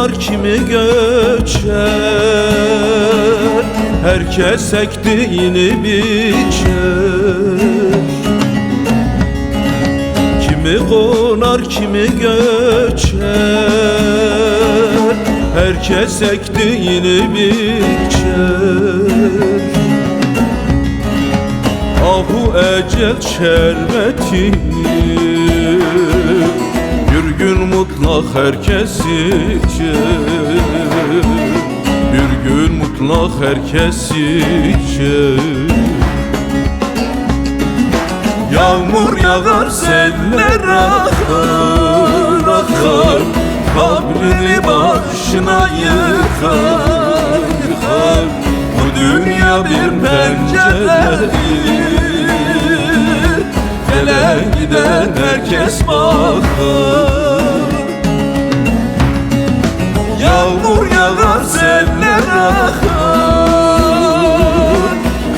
konar kimi göçer, herkes ektiğini biçer. Kimi konar kimi göçer, herkes ektiğini biçer. Ahu ecel şerbetini bir gün mutlak herkes içer, bir gün mutlak herkes içer. Yağmur yağar seller akar akar, kabrini başına yıkar yıkar. Bu dünya bir penceredir, gelen giden herkes bakar. Yağmur yağar seller akar,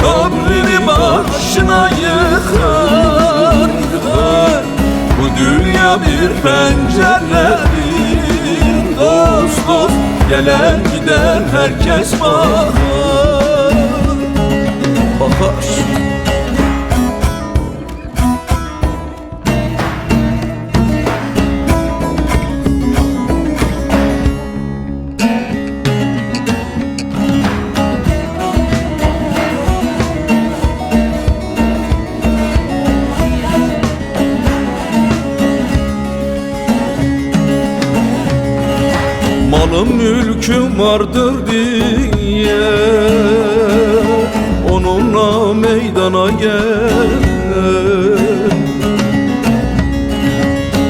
kabrini başına yıkar yıkar. Bu dünya bir penceredir, dost dost gelen giden herkes bakar. Bakar. Malım mülküm vardır diye onunla meydana gel.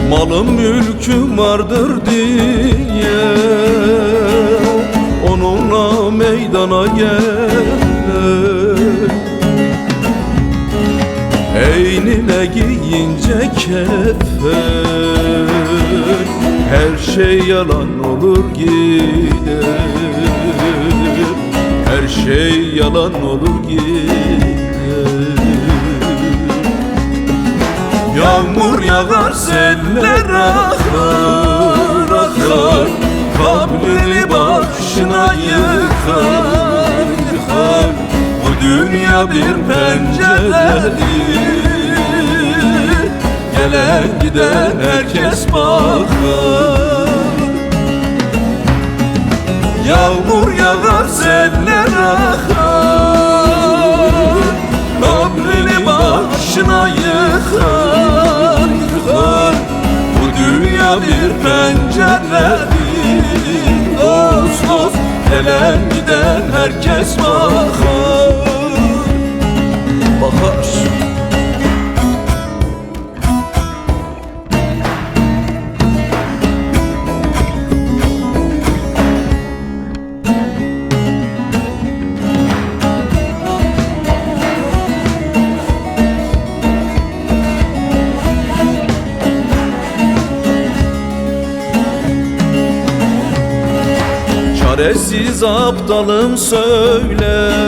Malım mülküm vardır diye onunla meydana gel. Eynine giyince kefen, her şey yalan olur gider, her şey yalan olur gider. Yağmur yağar seller akar akar, kabrini başına yıkar yıkar. Bu dünya bir penceredir, gelen giden herkes bakar. Yağmur yağar seller akar, kabrini başına yıkar yıkar. Bu dünya bir penceredir, dost dost gelen giden herkes bakar. Bakar. Çaresiz aptalım söyler,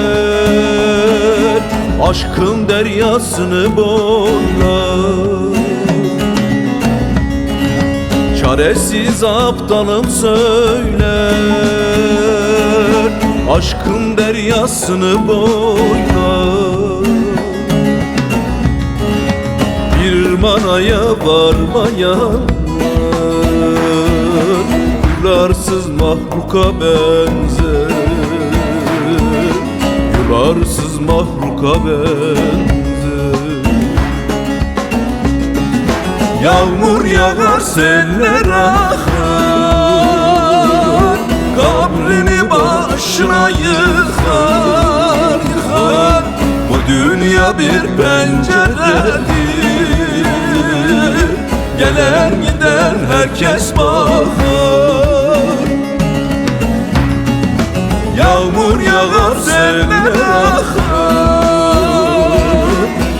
aşkın deryasını boylar. Çaresiz aptalım söyler, aşkın deryasını boylar. Bir manaya varmayan yularsız mahluka benzer, yularsız mahluka benzer. Yağmur yağar seller akar, kabrini başına yıkar yıkar. Bu dünya bir penceredir, gelen giden herkes bakar. Yağmur yağar seller akar,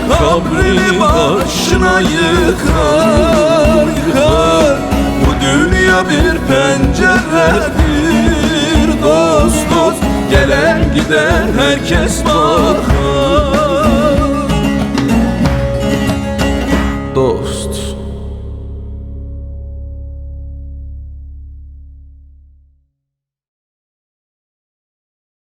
kabrini başına yıkar yıkar. Bu dünya bir penceredir, dost dost gelen giden herkes bakar.